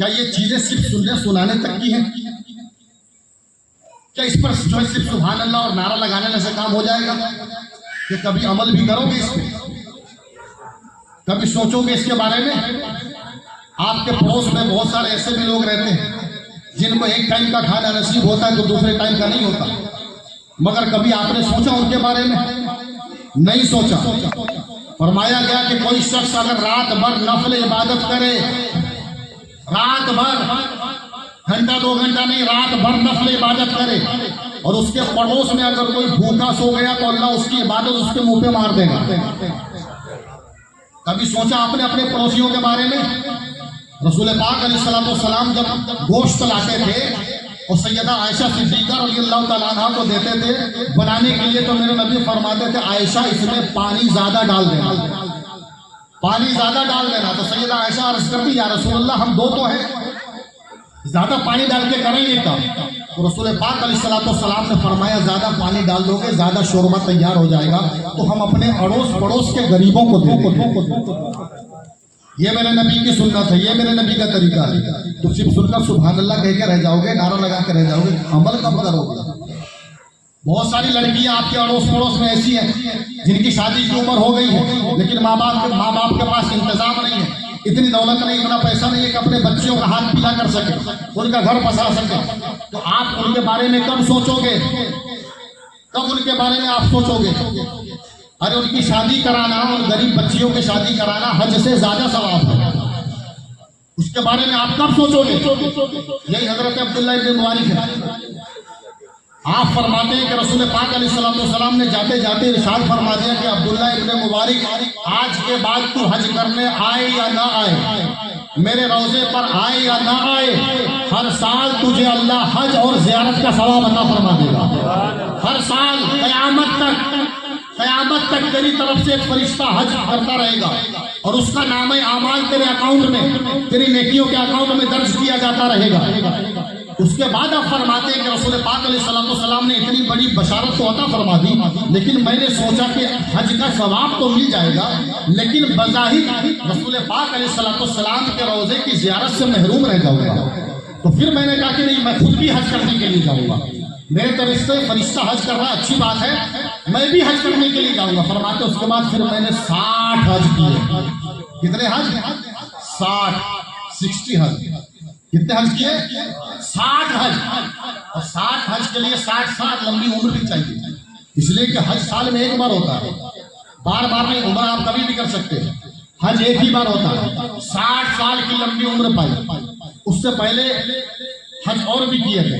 کیا یہ چیزیں صرف سننے سنانے تک کی ہیں؟ کیا اس پر جو ہے صرف سبحان اللہ اور نعرہ لگانے سے کام ہو جائے گا؟ کہ کبھی عمل بھی کرو گے اس پہ؟ کبھی سوچو گے اس کے بارے میں؟ آپ کے پڑوس میں بہت سارے ایسے بھی لوگ رہتے ہیں جن کو ایک ٹائم کا کھانا نصیب ہوتا ہے تو دوسرے ٹائم کا نہیں ہوتا، مگر کبھی آپ نے سوچا ان کے بارے میں؟ نہیں سوچا۔ فرمایا گیا کہ کوئی شخص اگر رات بھر نفل عبادت کرے، رات بھر، گھنٹہ دو گھنٹہ نہیں، رات بھر نفل عبادت کرے، اور اس کے پڑوس میں اگر کوئی بھوکا سو گیا تو اللہ اس کی عبادت اس کے منہ پہ مار دے گا۔ کبھی سوچا آپ نے اپنے پڑوسیوں کے بارے میں؟ رسول پاک علیہ السلام جب گوشت لاتے تھے اور سیدہ عائشہ صدیقہ رضی اللہ تعالیٰ عنہ کو دیتے تھے بنانے کے لیے، تو میرے نبی فرماتے تھے عائشہ اس میں پانی زیادہ ڈال دینا، پانی زیادہ ڈال دینا۔ تو سیدہ عائشہ عرض کرتی یا رسول اللہ ہم دو تو ہیں، زیادہ پانی ڈال کے کریں گے کام؟ تو رسول پاک علیہ السلام نے فرمایا زیادہ پانی ڈال دو گے زیادہ شوربہ تیار ہو جائے گا، تو ہم اپنے اڑوس پڑوس کے غریبوں کو دیں گے۔ یہ میرے نبی کی سنت ہے، یہ میرے نبی کا طریقہ ہے۔ تو صرف سن کر سبحان اللہ کہہ کے رہ جاؤ گے، نعرہ لگا کے رہ جاؤ گے، عمل کب کرو گے؟ بہت ساری لڑکیاں آپ کے اڑوس پڑوس میں ایسی ہیں جن کی شادی کی عمر ہو گئی ہے لیکن ماں باپ کے پاس انتظام نہیں ہے، اتنی دولت نہیں، اتنا پیسہ نہیں ہے کہ اپنے بچیوں کا ہاتھ پیلا کر سکے، ان کا گھر بسا سکے۔ تو آپ ان کے بارے میں کب سوچو گے؟ کب ان کے بارے میں آپ سوچو گے؟ ارے ان کی شادی کرانا اور غریب بچیوں کی شادی کرانا حج سے زیادہ ثواب ہے، اس کے بارے میں آپ کب سوچو گے؟ یہی حضرت عبداللہ ابن مبارک ہے۔ آپ فرماتے ہیں کہ رسول پاک علیہ السلام نے جاتے جاتے ارشاد فرما دیا کہ عبداللہ ابن مبارک آج کے بعد تو حج کرنے آئے یا نہ آئے، میرے روضے پر آئے یا نہ آئے، ہر سال تجھے اللہ حج اور زیارت کا ثواب عطا فرما دے گا۔ ہر سال قیامت تک تیری طرف سے ایک فرشتہ حج کرتا رہے گا اور اس کا نام اعمال تیرے اکاؤنٹ میں، تیری نیکیوں کے اکاؤنٹ میں درج کیا جاتا رہے گا۔ اس کے بعد آپ فرماتے ہیں کہ رسول پاک علیہ السلام نے اتنی بڑی بشارت تو عطا فرما دی، لیکن میں نے سوچا کہ حج کا ثواب تو مل جائے گا لیکن بظاہر رسول پاک علیہ السلام کے روضے کی زیارت سے محروم رہ جاؤں گا۔ تو پھر میں نے کہا کہ نہیں، میں خود بھی حج کرنے کے لیے جاؤں گا، میرے طرف سے فرشتہ حج کر رہا ہے، اچھی بات ہے، میں بھی حج کرنے کے لیے جاؤں گا۔ فرماتے اس کے بعد پھر میں نے 60 حج کیے۔ کتنے حج؟ 60 حج۔ کتنے حج کیے؟ 60 حج۔ اور 60 حج کے لیے 60 سال لمبی عمر بھی چاہیے، اس لیے کہ حج سال میں ایک بار ہوتا ہے، بار بار نہیں، عمر آپ کبھی بھی کر سکتے ہیں، حج ایک ہی بار ہوتا ہے۔ 60 سال کی لمبی عمر پائی، اس سے پہلے حج اور بھی کیے تھے،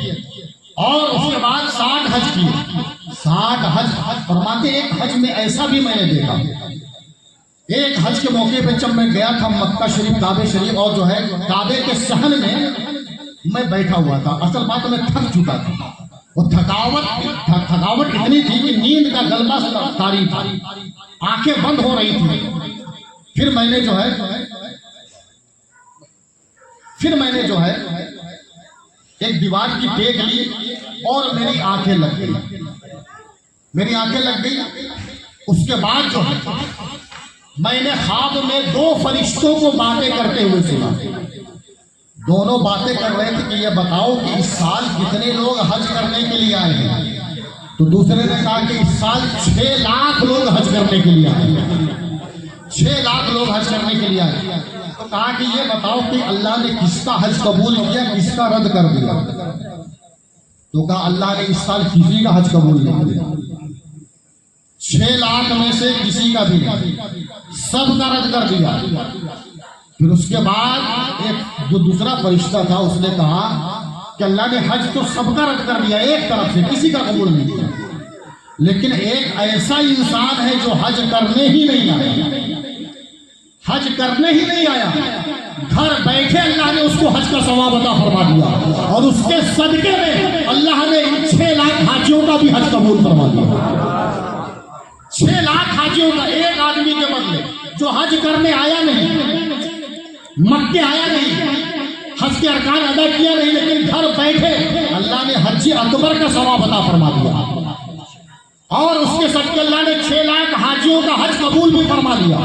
اور اس کے بعد 60 حج کیے۔ 60 حج فرماتے ایک حج میں ایسا بھی میں نے دیکھا، ایک حج کے موقع پہ جب میں گیا تھا مکہ شریف، کعبے شریف، اور جو ہے کعبے کے صحن میں میں بیٹھا ہوا تھا، اصل بات میں تھک چکا تھا، اور تھکاوٹ اتنی تھی کہ نیند کا غلبہ طاری تھا، آنکھیں بند ہو رہی تھی۔ پھر میں نے جو ہے ایک دیوار کی ٹیک لی اور میری آنکھیں لگ گئی۔ اس کے بعد جو ہے میں نے خواب میں 2 فرشتوں کو باتیں کرتے ہوئے سنا، دونوں باتیں کر رہے تھے کہ یہ بتاؤ کہ اس سال کتنے لوگ حج کرنے کے لیے آئے ہیں؟ تو دوسرے نے کہا کہ اس سال 6 لاکھ لوگ حج کرنے کے لیے آئے ہیں، 6 لاکھ لوگ حج کرنے کے لیے آئے۔ تو کہا کہ یہ بتاؤ کہ اللہ نے کس کا حج قبول کیا، کس کا رد کر دیا؟ تو کہا اللہ نے اس سال کسی کا حج قبول نہیں کیا، 6 لاکھ میں سے کسی کا بھی نہیں، سب کا رد کر دیا۔ پھر اس کے بعد ایک جو دوسرا فرشتہ تھا اس نے کہا کہ اللہ نے حج تو سب کا رد کر دیا، ایک طرف سے کسی کا قبول نہیں کیا، لیکن ایک ایسا انسان ہے جو حج کرنے ہی نہیں آیا، حج کرنے ہی نہیں آیا، گھر بیٹھے اللہ نے اس کو حج کا ثواب عطا فرما دیا، اور اس کے صدقے میں اللہ نے 6 لاکھ حاجیوں کا بھی حج قبول فرما دیا۔ 6 لاکھ حاجیوں کا ایک آدمی کے بدلے جو حج کرنے آیا نہیں، مکے آیا نہیں، حج کے ارکان ادا کیا نہیں، لیکن گھر بیٹھے اللہ نے حج اکبر کا ثواب عطا فرما دیا، اور اس کے صدقے اللہ نے 6 لاکھ حاجیوں کا حج قبول بھی فرما دیا۔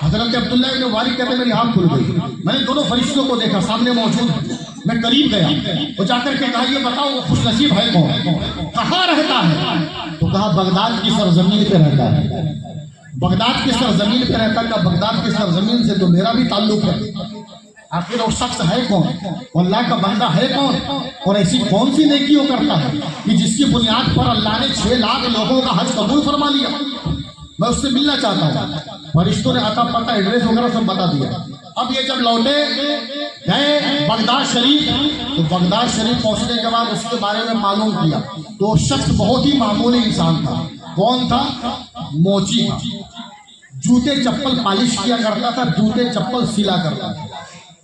حضرت عبداللہ ابن مبارک کہتے ہیں میری آنکھ کھل گئی، میں نے دونوں فرشتوں کو دیکھا سامنے موجود ہے. میں قریب گیا اور جا کر کے کہا یہ بتاؤ وہ خوش نصیب ہے کون, کہاں رہتا ہے؟ تو کہا بغداد کی سرزمین پہ رہتا ہے. بغداد کی سرزمین پہ رہتا ہے. بغداد کی سرزمین سے تو میرا بھی تعلق ہے. آخر وہ شخص ہے کون, اللہ کا بندہ ہے کون, اور ایسی کون سی نیکی وہ کرتا ہے کہ جس کی بنیاد پر اللہ نے 6 لاکھ لوگوں کا حج قبول فرما لیا. میں اس سے ملنا چاہتا ہوں. فرشتوں نے عطا پتہ ایڈریس وغیرہ سب بتا دیا. اب یہ جب لوٹے گئے بغداد شریف, تو بغداد شریف پہنچنے کے بعد اس کے بارے میں معلوم کیا تو شخص بہت ہی معمولی انسان تھا. کون تھا؟ موچی تھا. جوتے چپل پالش کیا کرتا تھا, جوتے چپل سلا کرتا تھا.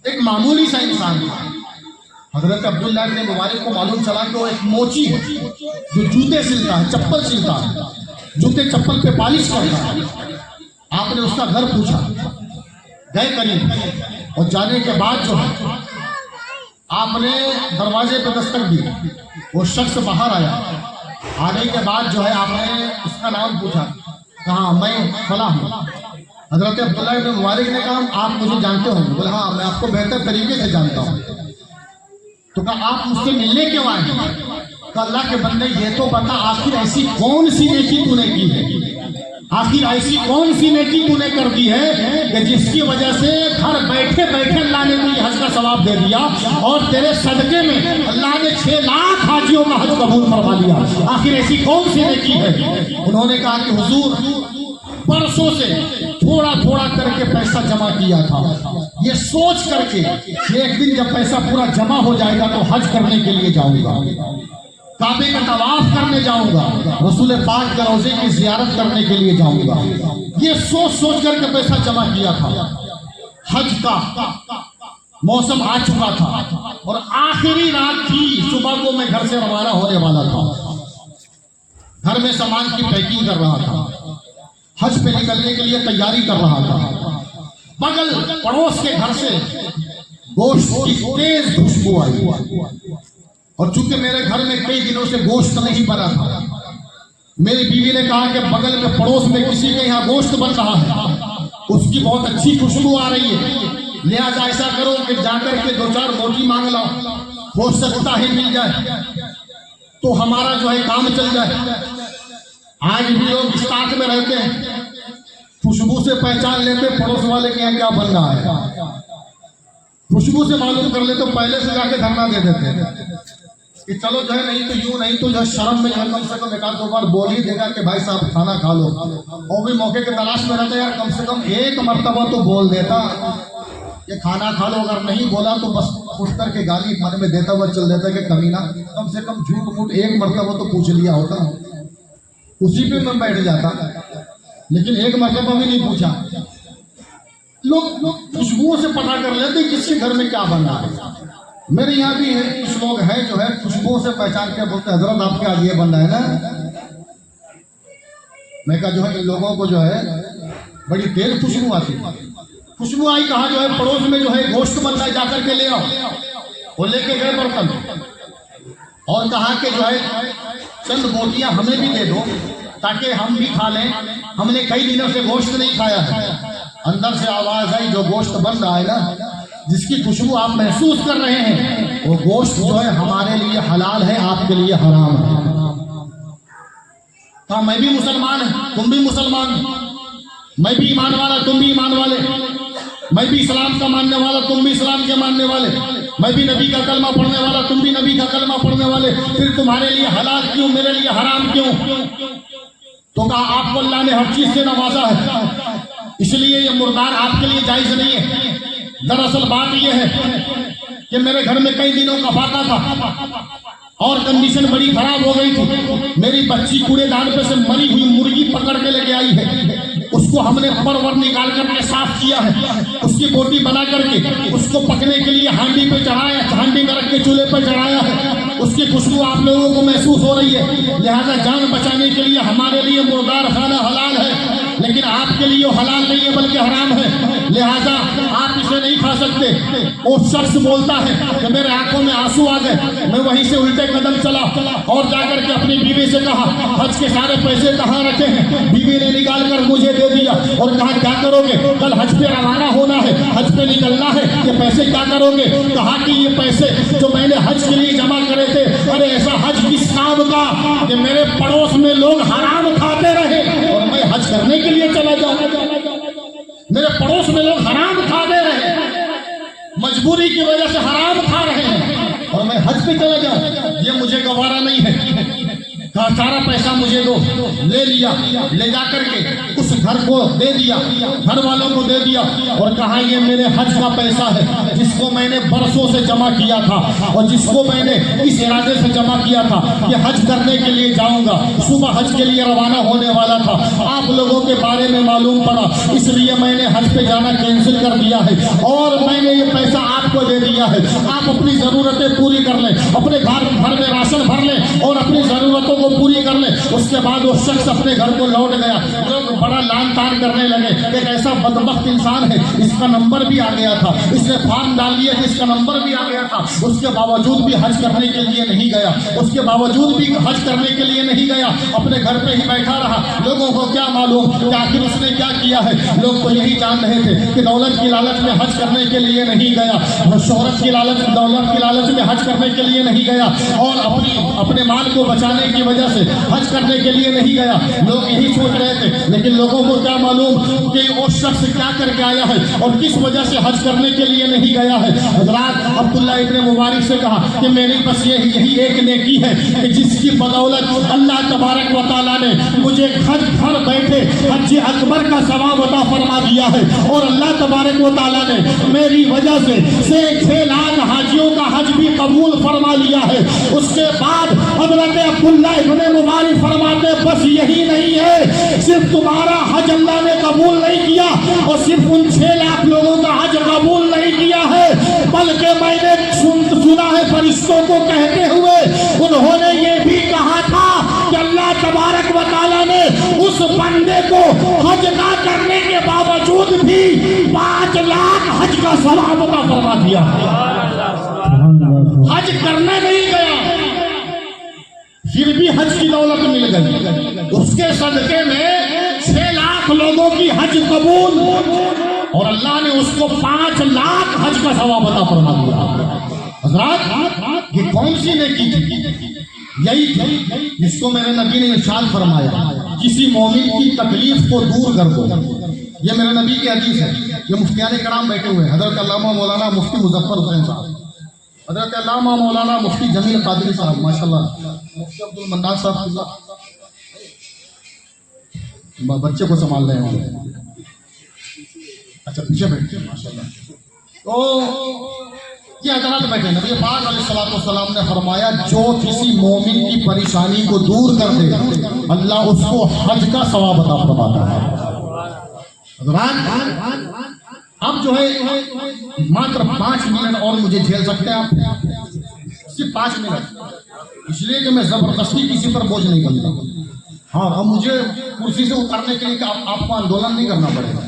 ایک معمولی سا انسان تھا. حضرت عبداللہ ابن مبارک کو معلوم چلا کہ وہ ایک موچی ہے جو جوتے سلتا ہے, چپل سلتا ہے, جوتے چپل پہ پالش کرتا ہے. آپ نے اس کا گھر پوچھا, گئے قریب, اور جانے کے بعد جو ہے آپ نے دروازے پہ دستک دی. وہ شخص باہر آیا. آنے کے بعد جو ہے آپ نے اس کا نام پوچھا, کہا میں فلاں ہوں. حضرت عبداللہ ابن مبارک نے کہا آپ مجھے جانتے ہوں؟ بولے ہاں میں آپ کو بہتر طریقے سے جانتا ہوں. تو کہا آپ مجھ سے ملنے کیوں آئے ہیں؟ کہ اللہ کے بندے یہ تو بتا آخر ایسی کون سی نیکی تو نے کی ہے, آخر ایسی کون سی نیکی تو نے کر دی ہے کہ جس کی وجہ سے گھر بیٹھے بیٹھے اللہ نے تجھے حج کا ثواب دے دیا, اور تیرے صدقے میں اللہ نے 6 لاکھ حاجیوں کا حج قبول فرما لیا. آخر ایسی کون سی نیکی ہے؟ انہوں نے کہا کہ حضور برسوں سے تھوڑا تھوڑا کر کے پیسہ جمع کیا تھا, یہ سوچ کر کے کہ ایک دن جب پیسہ پورا جمع ہو جائے گا تو حج کرنے کے لیے جاؤں گا, کعبے کا طواف کرنے جاؤں گا, رسول پاک کے روضے کی زیارت کرنے کے لیے جاؤں گا. یہ سوچ سوچ کر کے پیسہ جمع کیا تھا. حج کا موسم آ چکا تھا اور آخری رات تھی. صبح کو میں گھر سے روانہ ہونے والا تھا. گھر میں سامان کی پیکنگ کر رہا تھا, حج پہ نکلنے کے لیے تیاری کر رہا تھا. بغل پڑوس کے گھر سے گوشت کی تیز خوشبو آئی, اور چونکہ میرے گھر میں کئی دنوں سے گوشت نہیں بنا تھا, میری بیوی نے کہا کہ بغل میں پڑوس میں کسی کے یہاں گوشت بن رہا ہے, اس کی بہت اچھی خوشبو آ رہی ہے, لہذا ایسا کرو کہ جا کر کے 2-4 روٹی مانگ لاؤ, ہو سکتا ہے مل جائے تو ہمارا جو ہے کام چل جائے. آج بھی لوگ اس طاق میں رہتے ہیں, خوشبو سے پہچان لیتے پڑوس والے کے یہاں کیا بن رہا ہے, خوشبو سے معلوم کر لیتے, پہلے سے جا کے دھرنا دے دیتے کہ چلو جو ہے نہیں تو یوں نہیں تو جو ہے شرم میں جو ہے کم سے کم 1-2 بار بول ہی دے گا کہ بھائی صاحب کھانا کھا لو, اور بھی موقع کے تلاش میں رہتے یار کم سے کم 1 مرتبہ تو بول دیتا کہ کھانا کھا لو. اگر نہیں بولا تو بس اٹھ کر کے گالی من میں دیتا ہوا چل دیتا کہ کمینہ, کم سے کم جھوٹ موٹ 1 مرتبہ تو پوچھ لیا ہوتا, اسی پہ میں بیٹھ جاتا. لیکن 1 مرتبہ بھی نہیں پوچھا. لوگ خوشبو سے پتہ کر لیتے کس کے گھر میں کیا بن رہا ہے. میرے یہاں بھی ہے کچھ لوگ ہیں جو ہے خوشبو سے پہچان کے بولتے ہیں حضرت آپ کے آج یہ بن رہا ہے نا. میں کہا جو ہے ان لوگوں کو جو ہے بڑی تیز خوشبو آتی ہے. خوشبو آئی, کہا جو ہے پڑوس میں جو ہے گوشت بن رہا ہے, جا کر کے لے آؤ. وہ لے کے گئے برتن, اور کہا کہ جو ہے چند بوٹیاں ہمیں بھی دے دو تاکہ ہم بھی کھا لیں, ہم نے کئی دنوں سے گوشت نہیں کھایا ہے. اندر سے آواز آئی جو گوشت بن رہا ہے نا, جس کی خوشبو آپ محسوس کر رہے ہیں, وہ گوشت جو ہے ہمارے لیے حلال ہے, آپ کے لیے حرام ہے. کہا میں بھی مسلمان ہوں, تم بھی مسلمان, میں بھی ایمان والا, تم بھی ایمان والے, میں بھی اسلام کا ماننے والا, تم بھی اسلام کے ماننے والے, میں بھی نبی کا کلمہ پڑھنے والا, تم بھی نبی کا کلمہ پڑھنے والے, پھر تمہارے لیے حلال کیوں, میرے لیے حرام کیوں؟ تو کہا آپ کو اللہ نے ہر چیز سے نوازا ہے, اس لیے یہ مردار آپ کے لیے جائز نہیں ہے. دراصل بات یہ ہے کہ میرے گھر میں کئی دنوں کا فاقہ تھا اور کنڈیشن بڑی خراب ہو گئی تھی. میری بچی کوڑے دان پہ سے مری ہوئی مرغی پکڑ کے لے کے آئی ہے, اس کو ہم نے پر نکال کر کے صاف کیا ہے, اس کی بوٹی بنا کر کے اس کو پکنے کے لیے ہانڈی پہ چڑھایا, ہانڈی میں رکھ کے چولہے پہ چڑھایا ہے. اس کی خوشبو آپ لوگوں کو محسوس ہو رہی ہے, لہذا جان بچانے کے لیے ہمارے لیے مردار کھانا حلال ہے. لیکن آپ کے لیے حلال نہیں ہے بلکہ حرام ہے، لہذا آپ اسے نہیں کھا سکتے۔ وہ شخص بولتا ہے کہ میرے آنکھوں میں آنسو آ گئے، میں وہیں سے الٹے قدم چلا اور جا کر کے اپنی بیوی سے کہا حج کے سارے پیسے کہاں رکھے ہیں؟ بیوی نے نکال کر مجھے دے دیا اور کہا کیا کرو گے؟ کل حج پہ روانہ ہونا ہے، حج پہ نکلنا ہے، یہ پیسے کیا کرو گے؟ کہا کہ یہ پیسے جو میں نے حج کے لیے جمع کرے تھے، ارے ایسا حج کس کام کا کہ میرے پڑوس میں لوگ حرام کھاتے رہے اور میں حج کرنے کے لیے چلا جاؤں؟ میرے پڑوس میں لوگ حرام کھاتے رہے، مجبوری کی وجہ سے حرام کھا رہے ہیں اور میں حج پہ چلا جاؤں، یہ مجھے گوارا نہیں ہے۔ کہا سارا پیسہ مجھے دو، لے لیا، لے جا کر کے اس گھر کو دے دیا، گھر والوں کو دے دیا اور کہا یہ میرے حج کا پیسہ ہے جس کو میں نے برسوں سے جمع کیا تھا اور جس کو میں نے اس ارادے سے جمع کیا تھا کہ حج کرنے کے لیے جاؤں گا، صبح حج کے لیے روانہ ہونے والا تھا، آپ لوگوں کے بارے میں معلوم پڑا اس لیے میں نے حج پہ جانا کینسل کر دیا ہے اور میں نے یہ پیسہ آپ کو دے دیا ہے، آپ اپنی ضرورتیں پوری کر لیں، اپنے گھر میں راشن بھر لیں اور اپنی ضرورتوں کو پوری کر لیں۔ اس کے بعد وہ شخص اپنے گھر کو لوٹ گیا، لوگ بڑا لان تان کرنے لگے، ایک ایسا بدبخت انسان ہے، اس کا نمبر بھی آ گیا تھا، اس نے فارم ڈال دیا کہ اس کا نمبر بھی آ گیا تھا، اس کے باوجود بھی حج کرنے کے لیے نہیں گیا، اس کے باوجود بھی حج کرنے کے لیے نہیں گیا، اپنے گھر پہ ہی بیٹھا رہا۔ لوگوں کو کیا معلوم کہ آخر اس نے کیا کیا ہے؟ لوگ تو یہی جان رہے تھے کہ دولت کی لالچ میں حج کرنے کے لیے نہیں گیا، شہرت کی لالچ، دولت کی لالچ میں حج کرنے کے لیے نہیں گیا اور اپنے مال کو بچانے کی وجہ سے حج کرنے کے لیے نہیں گیا، لوگ یہی سوچ رہے تھے۔ لیکن لوگوں کو کیا معلوم کہ وہ شخص کیا کر کے آیا ہے اور کس وجہ سے حج کرنے کے لیے نہیں گیا ہے۔ حضرات عبداللہ ابن مبارک سے کہا کہ میری بس یہی ایک نیکی ہے کہ جس کی بدولت اللہ تبارک و تعالیٰ نے مجھے گھر بیٹھے حج اکبر کا ثواب عطا فرما دیا ہے اور اللہ تبارک و تعالیٰ نے میری وجہ سے 6 لاکھ حاجیوں کا حج بھی قبول فرما لیا ہے۔ اس کے بعد حضرت عبداللہ ابن مبارک فرماتے بس یہی نہیں ہے، صرف تمہارا حج اللہ نے قبول نہیں کیا اور صرف ان 6 لاکھ لوگوں کا حج قبول نہیں کیا ہے، بلکہ میں نے سنا ہے فرشتوں کو کہتے ہوئے انہوں نے یہ بھی کہا تھا کہ اللہ تبارک و تعالیٰ نے اس بندے کو حج نہ کرنے کے باوجود بھی 5 لاکھ حج کا ثواب عطا فرما دیا۔ حج کرنے نہیں گیا پھر بھی حج کی دولت مل گئی، اس کے صدقے میں 6 لاکھ لوگوں کی حج قبول اور اللہ نے اس کو 5 لاکھ حج کا ثواب عطا فرما دیا۔ حضرات یہ کون سی نیکی تھی؟ یہی تھی جس کو میرے نبی نے ارشاد فرمایا کسی مومن کی تکلیف کو دور کر دو۔ یہ میرے نبی کی حدیث ہے، یہ مفتیان کرام بیٹھے ہوئے ہیں، حضرت علامہ مولانا مفتی مظفر حسین صاحب، حضرت علامہ مولانا مفتی جمیل قادری صاحب، ماشاءاللہ مفتی عبد المنان صاحب بچے کو سنبھال رہے ہیں، اچھا پیچھے بیٹھے ماشاءاللہ۔ تو یہ حضرات بیٹھے، نبی پاک علیہ الصلوۃ والسلام نے فرمایا جو کسی مومن کی پریشانی کو دور کر دے اللہ اس کو حج کا ثواب عطا فرماتا ہے۔ حضرات اب جو ہے ماتر 5 منٹ اور مجھے جھیل سکتے ہیں آپ، صرف 5 منٹ، اس لیے کہ میں زبردستی کسی پر بوجھ نہیں بنتا۔ ہاں اب مجھے کرسی سے اترنے کے لیے کہ آپ کو آندولن نہیں کرنا پڑے گا،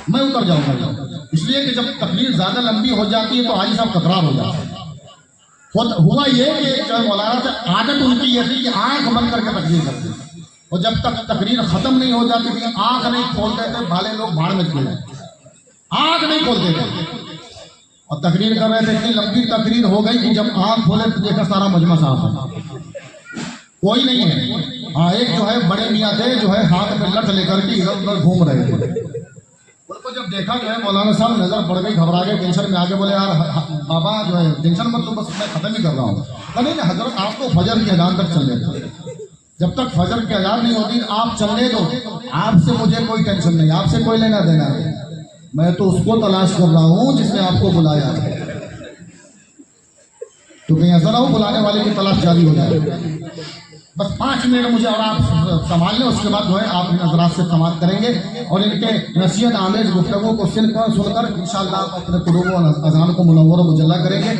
میں اتر جاؤں گا، اس لیے کہ جب تقریر زیادہ لمبی ہو جاتی ہے تو حاجی صاحب تکرار ہو جاتے ہیں۔ ہوا یہ کہ جو مولانا سے عادت ان کی یہ تھی کہ آنکھ بند کر کے تقریر کرتے ہیں اور جب تک تقریر ختم نہیں ہو جاتی تھی آنکھ نہیں کھولتے تھے، بھالے لوگ بھاڑ میں چلے جاتے، آنکھ نہیں کھولتے تھے اور تقریر کر رہے تھے۔ اتنی لمبی تقریر ہو گئی کہ جب آنکھ کھولے تو دیکھا سارا مجمع صاف ہے، کوئی نہیں ہے۔ ہاں ایک جو ہے بڑے میاں تھے جو ہے ہاتھ میں لٹ لے کر کے ادھر ادھر گھوم رہے تھے، ان کو جب دیکھا جو ہے مولانا صاحب نظر پڑ گئی، گھبرا گئے، ٹینشن میں آگے بولے یار بابا جو ہے ٹینشن مت لو، بس میں ختم ہی کر رہا ہوں۔ نہیں حضرت آپ کو فجر کی اذان تک چلنے دو، جب تک فجر کی اذان نہیں ہوتی آپ چلنے دو، آپ سے مجھے کوئی ٹینشن نہیں، آپ سے کوئی لینا دینا ہے، میں تو اس کو تلاش کر رہا ہوں جس نے آپ کو بلایا ہے، تو کہیں ایسا نہ ہو بلانے والے کی تلاش جاری ہو جائے۔ بس 5 منٹ مجھے اور آپ سنبھال لیں، اس کے بعد جو ہے آپ ان حضرات سے سماعت کریں گے اور ان کے نصیحت آمیز گفتگو کو سن کر انشاءاللہ آپ اپنے قلوب و اذہان کو منور و مجلہ کریں گے۔